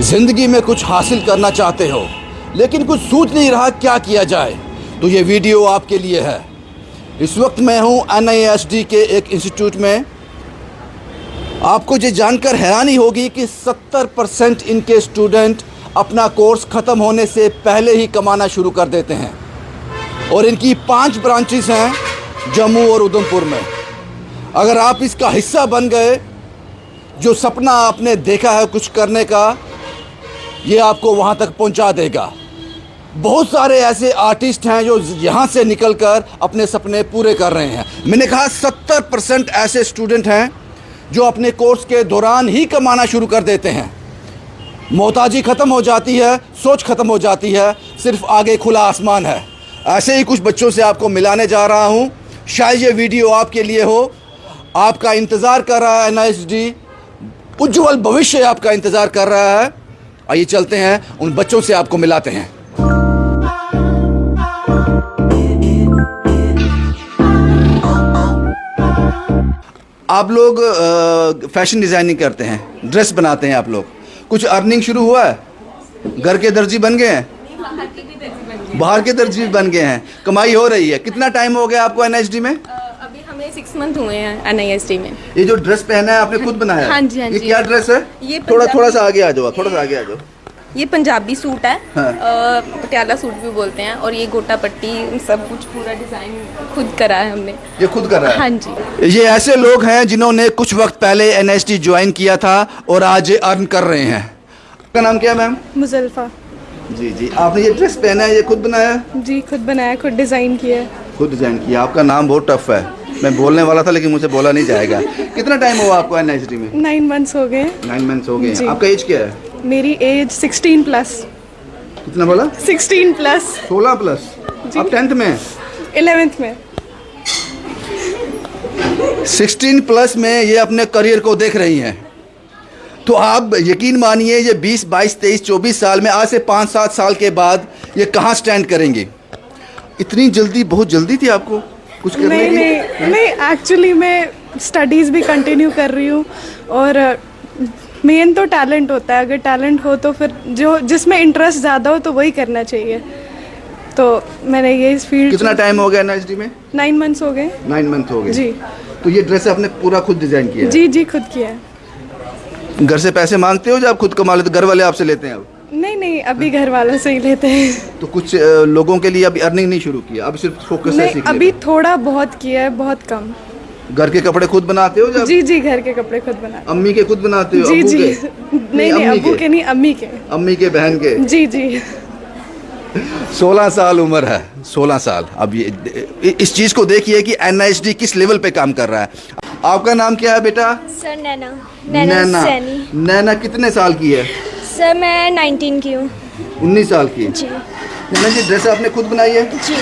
ज़िंदगी में कुछ हासिल करना चाहते हो लेकिन कुछ सूझ नहीं रहा क्या किया जाए, तो ये वीडियो आपके लिए है। इस वक्त मैं हूँ NISD के एक इंस्टीट्यूट में। आपको ये जानकर हैरानी होगी कि 70% इनके स्टूडेंट अपना कोर्स ख़त्म होने से पहले ही कमाना शुरू कर देते हैं और इनकी 5 ब्रांचेस हैं जम्मू और उधमपुर में। अगर आप इसका हिस्सा बन गए, जो सपना आपने देखा है कुछ करने का, ये आपको वहाँ तक पहुँचा देगा। बहुत सारे ऐसे आर्टिस्ट हैं जो यहाँ से निकलकर अपने सपने पूरे कर रहे हैं। मैंने कहा 70% ऐसे स्टूडेंट हैं जो अपने कोर्स के दौरान ही कमाना शुरू कर देते हैं। मोहताजी ख़त्म हो जाती है, सोच ख़त्म हो जाती है, सिर्फ आगे खुला आसमान है। ऐसे ही कुछ बच्चों से आपको मिलाने जा रहा हूँ। शायद ये वीडियो आपके लिए हो। आपका इंतज़ार कर रहा है NISD, उज्जवल भविष्य आपका इंतज़ार कर रहा है। आइए चलते हैं, उन बच्चों से आपको मिलाते हैं। आप लोग फैशन डिज़ाइनिंग करते हैं, ड्रेस बनाते हैं आप लोग। कुछ अर्निंग शुरू हुआ है? घर के दर्जी बन गए हैं? बाहर के दर्जी भी बन गए हैं, कमाई हो रही है। कितना टाइम हो गया आपको NISD में? अभी हमें 6 मंथ हुए हैं NISD में। ये जो ड्रेस पहना है आपने खुद बनाया? हाँ जी, हाँ ये जी। क्या ड्रेस है? ये थोड़ा सा आगे आ जाओ, थोड़ा सा आगे आ जाओ। ये पंजाबी सूट है, हाँ। पटियाला सूट भी बोलते हैं। और ये गोटा पट्टी सब कुछ पूरा डिज़ाइन खुद करा है हमने। ये खुद कर रहा है? हाँ जी। ये ऐसे लोग हैं जिन्होंने कुछ वक्त पहले NISD ज्वाइन किया था और आज अर्न कर रहे हैं। आपका नाम क्या है मैम? मुजल्फा। जी जी, आपने ये ड्रेस पहना है, ये खुद बनाया है? जी, खुद बनाया, खुद डिज़ाइन किया है। खुद डिजाइन किया। आपका नाम बहुत टफ है, मैं बोलने वाला था लेकिन मुझे बोला नहीं जाएगा। कितना टाइम हुआ आपको NISD में? 9 मंथ्स हो गए। 9 मंथ्स हो गए जी। हैं। आपका एज क्या है? मेरी एज 16 प्लस। कितना बोला? 16 प्लस। 16 प्लस। जी। आप 10th में हैं? 11th में। 16 प्लस में ये अपने करियर को देख रही हैं। तो आप यकीन मानिए ये 20, 22, 23, 24 साल में, आज से 5-7 साल के बाद ये कहाँ स्टैंड करेंगे। इतनी जल्दी, बहुत जल्दी थी आपको कुछ करने की? नहीं, एक्चुअली मैं स्टडीज़ भी कंटिन्यू कर रही हूँ। और मेन तो टैलेंट होता है। अगर टैलेंट हो तो फिर जो जिसमें इंटरेस्ट ज़्यादा हो तो वही करना चाहिए। तो मैंने ये इस फील्ड। कितना टाइम हो गया NISD में? 9 मंथ्स हो गए। 9 मंथ हो गए जी। तो ये ड्रेस आपने पूरा खुद डिजाइन किया है? जी जी, खुद किया है। घर से पैसे मांगते हो जब आप खुद कमा लेते, घर वाले आपसे लेते हैं अब? नहीं, अभी घर वालों से ही लेते हैं। तो कुछ लोगों के लिए अभी अर्निंग नहीं शुरू किया, अभी सिर्फ फोकस है नहीं, सीखने अभी पे? थोड़ा बहुत किया है, बहुत कम। घर के कपड़े खुद बनाते हो जब? जी जी, घर के कपड़े खुद बनाते। अम्मी के खुद बनाते हो? जी अब्बू जी। के? नहीं, अम्मी अब्बू के नहीं, अम्मी के। अम्मी के, बहन के? जी जी। 16 साल उम्र है, 16 साल। अब ये इस चीज़ को देखिए कि NISD किस लेवल पे काम कर रहा है। आपका नाम क्या है बेटा? सर नैना सैनी। नैना कितने साल की है? सर मैं 19 की हूँ। 19 साल की। जी नैना जी, ड्रेस आपने खुद बनाई है? जी,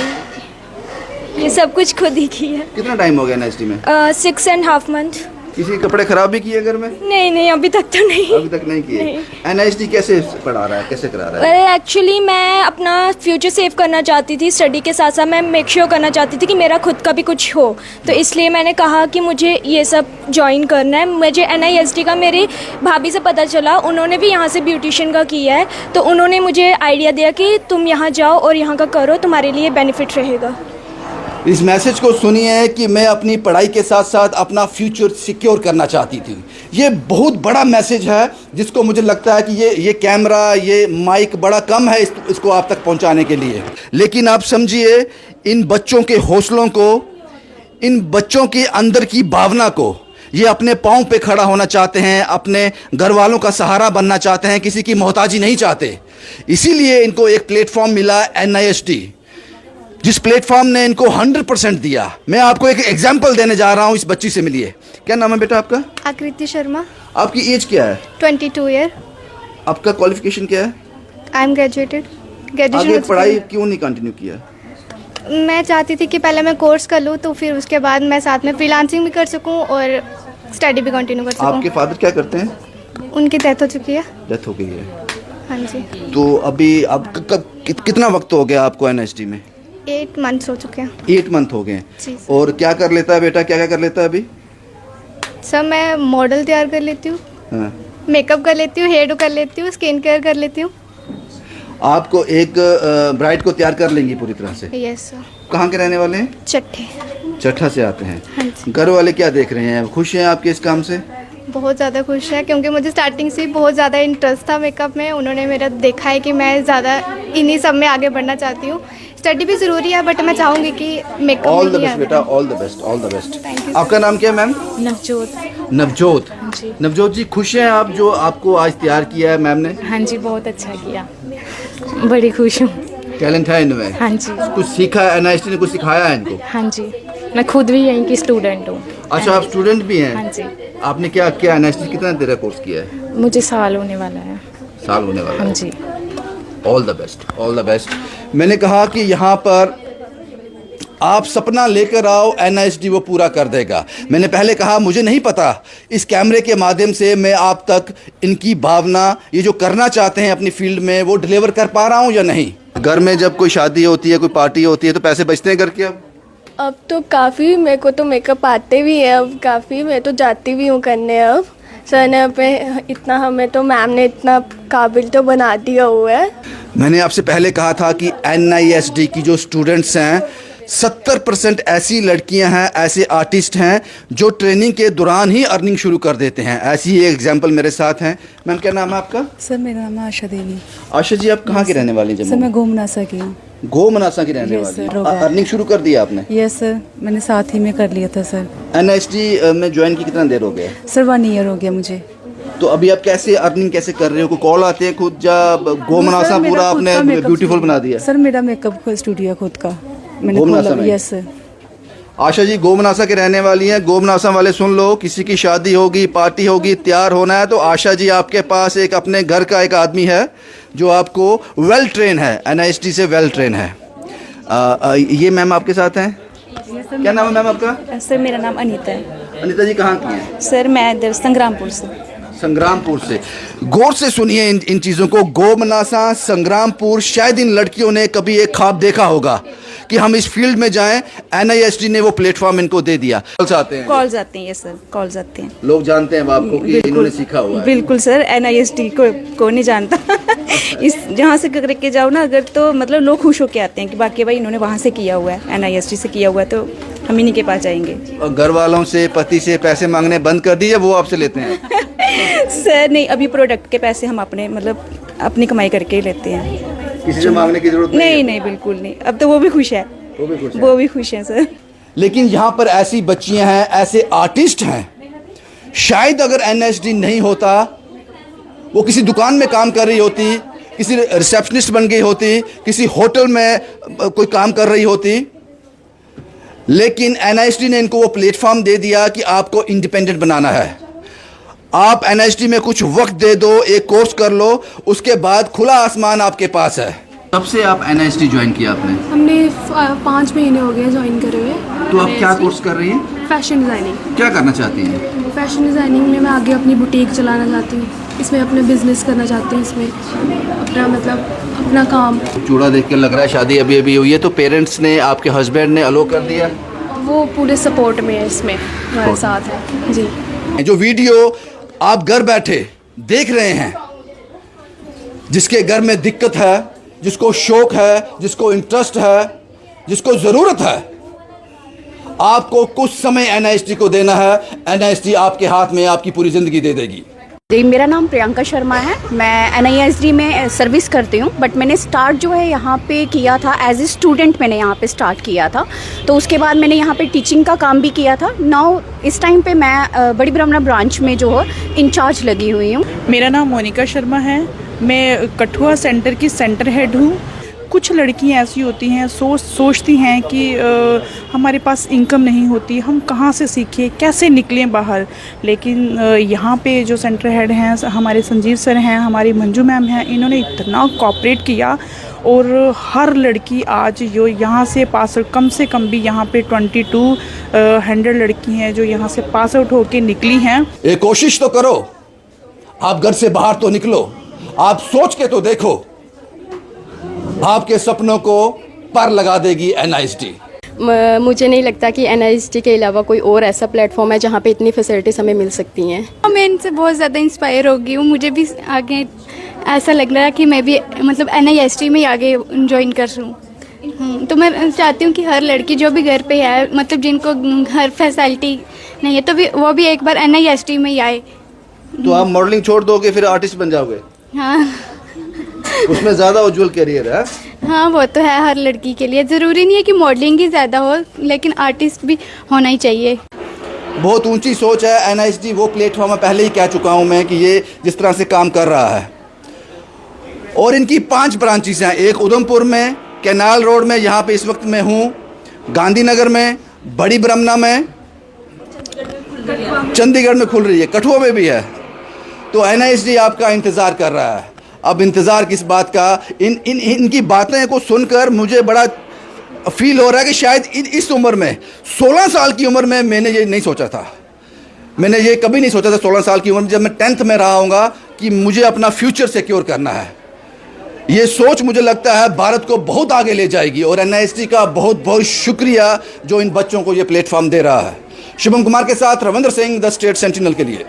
ये सब कुछ खुद ही की है। कितना टाइम हो गया NISD में? 6.5 मंथ। किसी के कपड़े खराब भी किए घर में? नहीं, अभी तक तो नहीं। अभी तक नहीं किए। NISD कैसे पढ़ा रहा है, कैसे करा रहा है? वेल एक्चुअली मैं अपना फ्यूचर सेव करना चाहती थी। स्टडी के साथ साथ मैं मेक श्योर करना चाहती थी कि मेरा खुद का भी कुछ हो। तो इसलिए मैंने कहा कि मुझे ये सब ज्वाइन करना है। मुझे NISD का मेरी भाभी से पता चला, उन्होंने भी यहाँ से ब्यूटिशियन का किया है। तो उन्होंने मुझे आइडिया दिया कि तुम यहाँ जाओ और यहाँ का करो, तुम्हारे लिए बेनिफिट रहेगा। इस मैसेज को सुनिए कि मैं अपनी पढ़ाई के साथ साथ अपना फ्यूचर सिक्योर करना चाहती थी। ये बहुत बड़ा मैसेज है जिसको मुझे लगता है कि ये कैमरा, ये माइक बड़ा कम है इसको आप तक पहुंचाने के लिए। लेकिन आप समझिए इन बच्चों के हौसलों को, इन बच्चों के अंदर की भावना को। ये अपने पाँव पे खड़ा होना चाहते हैं, अपने घर वालों का सहारा बनना चाहते हैं, किसी की मोहताजी नहीं चाहते। इसीलिए इनको एक प्लेटफॉर्म मिला NISD, जिस प्लेटफॉर्म ने इनको 100% दिया। मैं आपको एक एग्जाम्पल देने जा रहा हूँ। इस बच्ची से मिलिए। क्या नाम है बेटा आपका? आकृति शर्मा। आपकी एज क्या है? 22 ईयर। आपका क्वालिफिकेशन क्या है? I am graduated. आगे पढ़ाई क्यों नहीं कंटिन्यू किया? मैं चाहती थी कि पहले मैं कोर्स कर लूँ, तो फिर उसके बाद मैं साथ में फ्रीलांसिंग भी कर सकूँ और स्टडी भी कंटिन्यू कर सकूँ। आपके फादर क्या करते हैं? उनकी डेथ हो चुकी है। डेथ हो गई है। हाँ जी। तो अभी अब कितना वक्त हो गया आपको NISD में? 8 मंथ्स हो चुके हैं। 8 मंथ हो गए। जी। और क्या कर लेता है बेटा, क्या क्या कर लेता है अभी? सर मैं मॉडल तैयार कर लेती हूँ। हाँ। मेकअप कर लेती हूँ, हेयर डू कर लेती हूँ, स्किन केयर कर लेती हूँ। आपको एक ब्राइड को तैयार कर लेंगी पूरी तरह से। Yes sir. कहाँ के रहने वाले हैं? चट्टे। चट्ठा से आते हैं। हाँ जी। घर वाले क्या देख रहे हैं, खुश हैं आपके इस काम से? बहुत ज़्यादा खुश है, क्योंकि मुझे स्टार्टिंग से ही बहुत ज़्यादा इंटरेस्ट था मेकअप में। उन्होंने मेरा देखा है कि मैं ज़्यादा इन्हीं सब में आगे बढ़ना चाहती हूँ। स्टडी भी ज़रूरी है, बट मैं चाहूँगी कि मेकअप ऑल द में ही बेस्ट आगे बेटा, all the best, all the best. Thank you, आपका नाम क्या है मैम? नवजोत। नवजोत। जी। नवजोत जी, खुश हैं आप जो आपको आज तैयार किया है मैम ने? हाँ जी, बहुत अच्छा किया, बड़ी खुश हूँ। टैलेंट है इनमें? हाँ जी। कुछ सीखा है NIST ने, कुछ सिखाया है इनको? हाँ जी, मैं खुद भी यहीं की स्टूडेंट हूँ। अच्छा, आप स्टूडेंट भी हैं? हाँ जी। आपने क्या किया NIST कितना देर का कोर्स किया है? मुझे साल होने वाला है। साल होने वाला हाँ है। जी। All the best, all the best. मैंने कहा कि यहाँ पर आप सपना लेकर आओ, NIST वो पूरा कर देगा। मैंने पहले कहा मुझे नहीं पता इस कैमरे के माध्यम से मैं आप तक इनकी भावना, ये जो करना चाहते हैं अपनी फील्ड में, वो डिलीवर कर पा रहा हूँ या नहीं। घर में जब कोई शादी होती है, कोई पार्टी होती है, तो पैसे बचते हैं घर के? अब तो काफ़ी मेरे को तो मेकअप आते भी है, अब काफ़ी मैं तो जाती भी हूँ करने। अब सर ने पे इतना, हमें तो मैम ने इतना काबिल तो बना दिया हुआ है। मैंने आपसे पहले कहा था कि NIST की जो स्टूडेंट्स हैं, 70% ऐसी लड़कियां हैं, ऐसे आर्टिस्ट हैं जो ट्रेनिंग के दौरान ही अर्निंग शुरू कर देते हैं। ऐसी ही एक एग्जांपल मेरे साथ हैं। मैम, क्या नाम है आपका? सर मेरा नाम है आशा देवी। आशा जी, आप कहाँ की रहने वाली हैं? सर मैं गोमनासा की हूँ। गोमनासा की रहने Yes, वाली sir, हैं। रोगा। अर्निंग शुरू कर दिया आपने? यस सर, मैंने साथ ही में कर लिया था सर। NIST में ज्वाइन की कितना देर हो गया? सर 1 ईयर हो गया मुझे। तो अभी आप कैसे अर्निंग कैसे कर रहे हो? कोई कॉल आते हैं खुद, जब गोमनासा सर, मेरा पूरा खुद आपने का makeup ब्यूटीफुल studio- बना दिया? सर मेरा मेकअप का स्टूडियो है खुद का, मैंने गोमनासा खोला। में? Yes sir. आशा जी गोमनासा के रहने वाली हैं। गोमनासा वाले सुन लो, किसी की शादी होगी, पार्टी होगी, तैयार होना है, तो आशा जी आपके पास एक अपने घर का एक आदमी है जो आपको वेल ट्रेन है, NIST से वेल ट्रेन है। ये मैम आपके साथ हैं? क्या नाम है मैम आपका? सर मेरा नाम अनीता है। अनीता जी कहाँ की हैं? सर मैं इधर संग्रामपुर से। संग्रामपुर से। गौर से सुनिए इन चीज़ों को। गोमनासा, संग्रामपुर, शायद इन लड़कियों ने कभी एक ख्वाब देखा होगा कि हम इस फील्ड में जाएं। NIST ने वो प्लेटफॉर्म इनको दे दिया। कॉल्स आते हैं? कॉल्स आते हैं, ये सर कॉल्स आते हैं। लोग जानते हैं आपको कि इन्होंने सीखा हुआ है? बिल्कुल सर, NIST को नहीं जानता। इस जहाँ से करके जाओ ना अगर, तो मतलब लोग खुश होके आते हैं कि बाकी भाई इन्होंने वहाँ से किया हुआ है, NIST से किया हुआ है, तो हम इन्हीं के पास जाएंगे। और घर वालों से, पति से पैसे मांगने बंद कर दिए, वो आपसे लेते हैं? सर नहीं, अभी प्रोडक्ट के पैसे हम अपने मतलब अपनी कमाई करके ही लेते हैं। किसी से मांगने की जरूरत नहीं? नहीं बिल्कुल नहीं। अब तो वो भी खुश है, वो भी खुश है। वो भी खुश है सर। लेकिन यहाँ पर ऐसी बच्चियां हैं, ऐसे आर्टिस्ट हैं, शायद अगर NIST नहीं होता, वो किसी दुकान में काम कर रही होती, किसी रिसेप्शनिस्ट बन गई होती, किसी होटल में कोई काम कर रही होती। लेकिन NIST ने इनको वो प्लेटफॉर्म दे दिया कि आपको इंडिपेंडेंट बनाना है। आप NIST में कुछ वक्त दे दो, एक कोर्स कर लो, उसके बाद खुला आसमान आपके पास है। तब से आप NIST ज्वाइन किया आपने? हमने 5 महीने हो गए ज्वाइन करे हुए। तो आप क्या कोर्स कर रही हैं? Fashion designing. क्या करना चाहती हैं? फैशन डिज़ाइनिंग में मैं आगे अपनी बुटीक चलाना चाहती हूँ, इसमें अपने बिजनेस करना चाहती हूँ, इसमें अपना मतलब अपना काम। चूड़ा देख के लग रहा है शादी अभी अभी हुई है, तो पेरेंट्स ने, आपके हस्बैंड ने अलो कर दिया? वो पूरे सपोर्ट में है, इसमें हमारे साथ है जी। जो वीडियो आप घर बैठे देख रहे हैं, जिसके घर में दिक्कत है, जिसको शौक है, जिसको इंटरेस्ट है, जिसको ज़रूरत है, आपको कुछ समय NIST को देना है। NIST आपके हाथ में आपकी पूरी ज़िंदगी दे देगी। जी, मेरा नाम प्रियंका शर्मा है। मैं NIST में सर्विस करती हूँ, बट मैंने स्टार्ट जो है यहाँ पे किया था एज ए स्टूडेंट। मैंने यहाँ पे स्टार्ट किया था, तो उसके बाद मैंने यहाँ पे टीचिंग का काम भी किया था। नाउ इस टाइम पे मैं बड़ी ब्रह्मणा ब्रांच में जो है इंचार्ज लगी हुई हूँ। मेरा नाम मोनिका शर्मा है। मैं कठुआ सेंटर की सेंटर हेड हूँ। कुछ लड़कियाँ ऐसी होती हैं, सोचती हैं कि हमारे पास इनकम नहीं होती, हम कहाँ से सीखें, कैसे निकलें बाहर। लेकिन यहाँ पे जो सेंटर हेड हैं, हमारे संजीव सर हैं, हमारी मंजू मैम हैं, इन्होंने इतना कोऑपरेट किया, और हर लड़की आज जो यहाँ से पास आउट, कम से कम भी यहाँ पे 2200 लड़की हैं जो यहाँ से पास आउट होके निकली हैं। एक कोशिश तो करो, आप घर से बाहर तो निकलो, आप सोच के तो देखो, आपके सपनों को पर लगा देगी NIST। मुझे नहीं लगता कि NIST के अलावा कोई और ऐसा प्लेटफॉर्म है जहाँ पे इतनी फैसिलिटीज़ हमें मिल सकती हैं। मैं इनसे बहुत ज़्यादा इंस्पायर हो गई हूँ। मुझे भी आगे ऐसा लग रहा है कि मैं भी मतलब NIST में ही आगे ज्वाइन कर लूँ। तो मैं चाहती हूँ कि हर लड़की जो भी घर पे है, मतलब जिनको हर फैसिलिटी नहीं है, तो भी वो भी एक बार NIST में ही आए। तो आप मॉडलिंग छोड़ दोगे फिर आर्टिस्ट बन जाओगे? हाँ उसमें ज़्यादा उज्जवल करियर है। हाँ, वो तो है हर लड़की के लिए। ज़रूरी नहीं है कि मॉडलिंग ही ज़्यादा हो, लेकिन आर्टिस्ट भी होना ही चाहिए। बहुत ऊंची सोच है। NIST वो प्लेटफॉर्म है, पहले ही कह चुका हूं मैं कि ये जिस तरह से काम कर रहा है। और इनकी 5 ब्रांचेस हैं, एक उधमपुर में, कैनाल रोड में, यहाँ पे इस वक्त मैं हूँ, गांधीनगर में, बड़ी ब्रह्मना में, चंडीगढ़ में खुल रही है, कठुआ में भी है। तो NIST आपका इंतज़ार कर रहा है। अब इंतज़ार किस बात का? इनकी बातें को सुनकर मुझे बड़ा फील हो रहा है कि शायद इस उम्र में, 16 साल की उम्र में, मैंने ये नहीं सोचा था। मैंने ये कभी नहीं सोचा था 16 साल की उम्र में, जब मैं 10th में रहा हूँगा, कि मुझे अपना फ्यूचर सिक्योर करना है। ये सोच मुझे लगता है भारत को बहुत आगे ले जाएगी। और NIST का बहुत बहुत शुक्रिया जो इन बच्चों को ये प्लेटफॉर्म दे रहा है। शुभम कुमार के साथ Ravindra Singh, the state sentinel के लिए।